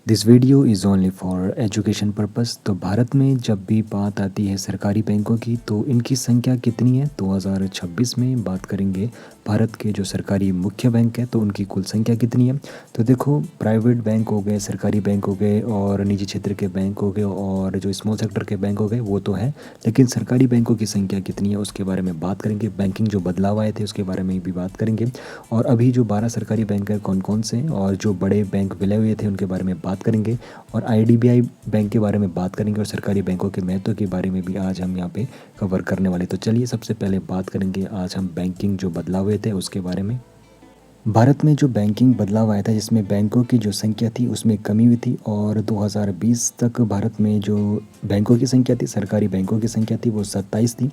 This video is only for education purpose. तो भारत में जब भी बात आती है सरकारी बैंकों की तो इनकी संख्या कितनी है 2026 में बात करेंगे। भारत के जो सरकारी मुख्य बैंक है तो उनकी कुल संख्या कितनी है। तो देखो, प्राइवेट बैंक हो गए, सरकारी बैंक हो गए और निजी क्षेत्र के बैंक हो गए और जो स्मॉल सेक्टर के बैंक हो गए वो तो है, लेकिन सरकारी बैंकों की संख्या कितनी है उसके बारे में बात करेंगे। बैंकिंग जो बदलाव आए थे उसके बारे में भी बात करेंगे और अभी जो 12 सरकारी बैंक है कौन कौन से और जो बड़े बैंक विलय हुए थे उनके बारे में बात करेंगे और आईडीबीआई बैंक के बारे में बात करेंगे और सरकारी बैंकों के महत्व के बारे में भी आज हम यहाँ पे कवर करने वाले। तो चलिए सबसे पहले बात करेंगे आज हम बैंकिंग जो बदलाव हुए थे उसके बारे में। भारत में जो बैंकिंग बदलाव आया था जिसमें बैंकों की जो संख्या थी उसमें कमी हुई थी और 2020 तक भारत में जो बैंकों की संख्या थी, सरकारी बैंकों की संख्या थी वो 27 थी।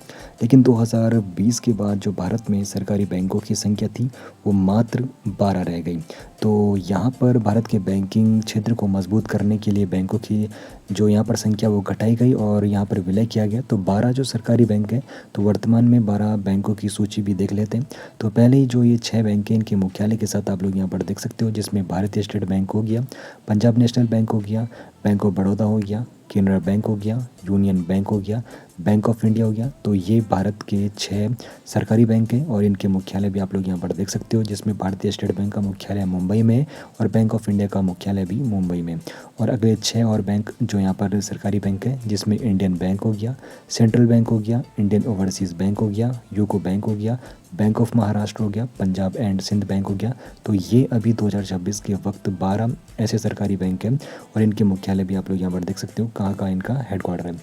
लेकिन 2020 के बाद जो भारत में सरकारी बैंकों की संख्या थी वो मात्र 12 रह गई। तो यहाँ पर भारत के बैंकिंग क्षेत्र को मजबूत करने के लिए बैंकों की जो यहाँ पर संख्या वो घटाई गई और यहाँ पर विलय किया गया। तो 12 जो सरकारी बैंक हैं, तो वर्तमान में 12 बैंकों की सूची भी देख लेते हैं। तो पहले ही जो ये 6 बैंक हैं इनके मुख्यालय के साथ आप लोग यहाँ पर देख सकते हो, जिसमें भारतीय स्टेट बैंक हो गया, पंजाब नेशनल बैंक हो गया, बैंक ऑफ बड़ौदा हो गया, केनरा बैंक हो गया, यूनियन बैंक हो गया, बैंक ऑफ इंडिया हो गया। तो ये भारत के 6 सरकारी बैंक हैं और इनके मुख्यालय भी आप लोग यहाँ पर देख सकते हो, जिसमें भारतीय स्टेट बैंक का मुख्यालय मुंबई में है और बैंक ऑफ इंडिया का मुख्यालय भी मुंबई में। और अगले 6 और बैंक जो यहाँ पर सरकारी बैंक है जिसमें इंडियन बैंक हो गया, सेंट्रल बैंक हो गया, इंडियन ओवरसीज़ बैंक हो गया, यूको बैंक हो गया, बैंक ऑफ महाराष्ट्र हो गया, पंजाब एंड सिंध बैंक हो गया। तो ये अभी 2026 के वक्त 12 ऐसे सरकारी बैंक हैं और इनके मुख्यालय भी आप लोग यहाँ पर देख सकते हो कहाँ कहाँ इनका हेडक्वार्टर है।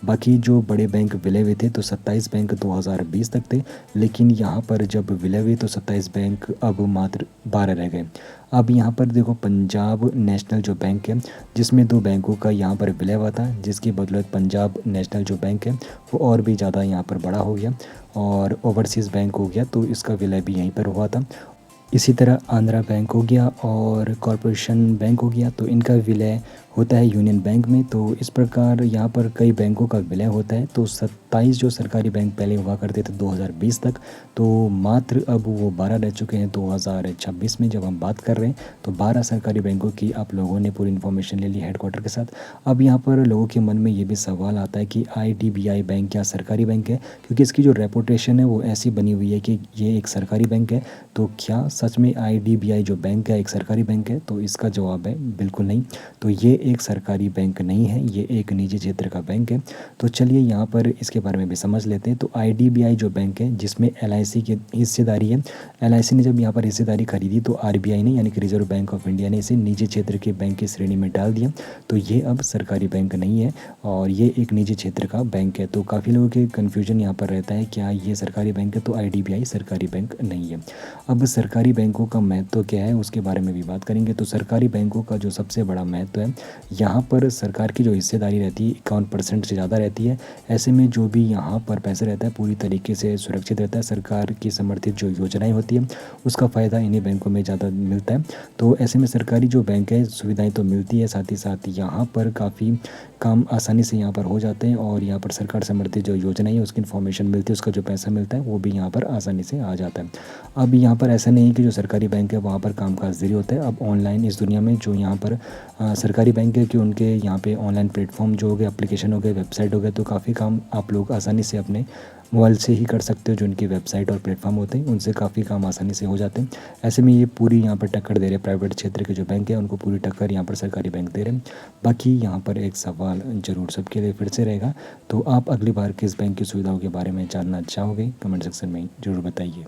बाकी जो बड़े बैंक विलय हुए थे तो 27 बैंक 2020 तक थे, लेकिन यहाँ पर जब विलय हुए तो 27 बैंक अब मात्र 12 रह गए। अब यहाँ पर देखो, पंजाब नेशनल जो बैंक है जिसमें 2 बैंकों का यहाँ पर विलय हुआ था, जिसकी बदौलत पंजाब नेशनल जो बैंक है वो और भी ज़्यादा यहाँ पर बड़ा हो गया और ओवरसीज़ बैंक हो गया तो इसका विलय भी यहीं पर हुआ था। इसी तरह आंध्रा बैंक हो गया और कॉरपोरेशन बैंक हो गया तो इनका विलय होता है यूनियन बैंक में। तो इस प्रकार यहाँ पर कई बैंकों का विलय होता है। तो 27 जो सरकारी बैंक पहले हुआ करते थे 2020 तक, तो मात्र अब वो 12 रह चुके हैं 2026 में जब हम बात कर रहे हैं। तो 12 सरकारी बैंकों की आप लोगों ने पूरी इन्फॉर्मेशन ले ली हेडक्वार्टर के साथ। अब यहाँ पर लोगों के मन में ये भी सवाल आता है कि आईडीबीआई बैंक क्या सरकारी बैंक है, क्योंकि इसकी जो रेपुटेशन है वो ऐसी बनी हुई है कि ये एक सरकारी बैंक है। तो क्या सच में आईडीबीआई जो बैंक है एक सरकारी बैंक है? तो इसका जवाब है बिल्कुल नहीं। तो ये एक सरकारी बैंक नहीं है, ये एक निजी क्षेत्र का बैंक है। तो चलिए यहाँ पर इसके बारे में भी समझ लेते हैं। तो आईडीबीआई जो बैंक है जिसमें एलआईसी की हिस्सेदारी है, एलआईसी ने जब यहाँ पर हिस्सेदारी खरीदी तो आरबीआई ने यानी कि रिजर्व बैंक ऑफ इंडिया ने इसे निजी क्षेत्र के बैंक की श्रेणी में डाल दिया। तो ये अब सरकारी बैंक नहीं है और ये एक निजी क्षेत्र का बैंक है। तो काफ़ी लोगों के कन्फ्यूजन यहाँ पर रहता है, क्या ये सरकारी बैंक है? तो आईडीबीआई सरकारी बैंक नहीं है। अब सरकारी बैंकों का महत्व क्या है उसके बारे में भी बात करेंगे। तो सरकारी बैंकों का जो सबसे बड़ा महत्व है, यहाँ पर सरकार की जो हिस्सेदारी रहती है 51% से ज़्यादा रहती है। ऐसे में जो भी यहाँ पर पैसे रहता है पूरी तरीके से सुरक्षित रहता है। सरकार की समर्थित जो योजनाएं होती है उसका फ़ायदा इन्हीं बैंकों में ज़्यादा मिलता है। तो ऐसे में सरकारी जो बैंक है सुविधाएं तो मिलती है, साथ ही साथ यहाँ पर काफ़ी काम आसानी से यहाँ पर हो जाते हैं और यहाँ पर सरकार समर्थित जो योजनाएं है उसकी इन्फॉर्मेशन मिलती है, उसका जो पैसा मिलता है वो भी यहाँ पर आसानी से आ जाता है। अब यहाँ पर ऐसा नहीं है कि जो सरकारी बैंक है वहाँ पर कामकाज देरी होता है। अब ऑनलाइन इस दुनिया में जो यहाँ पर सरकारी बैंक है कि उनके यहाँ पे ऑनलाइन प्लेटफॉर्म जो हो गए, एप्लीकेशन हो गए, वेबसाइट हो गए, तो काफ़ी काम आप लोग आसानी से अपने मोबाइल से ही कर सकते हो। जो उनकी वेबसाइट और प्लेटफॉर्म होते हैं उनसे काफ़ी काम आसानी से हो जाते हैं। ऐसे में ये पूरी यहाँ पर टक्कर दे रहे हैं, प्राइवेट क्षेत्र के जो बैंक है उनको पूरी टक्कर यहाँ पर सरकारी बैंक दे रहे हैं। बाकी यहाँ पर एक सवाल ज़रूर सबके लिए फिर से रहेगा, तो आप अगली बार किस बैंक की सुविधाओं के बारे में जानना चाहोगे कमेंट सेक्शन में ज़रूर बताइए।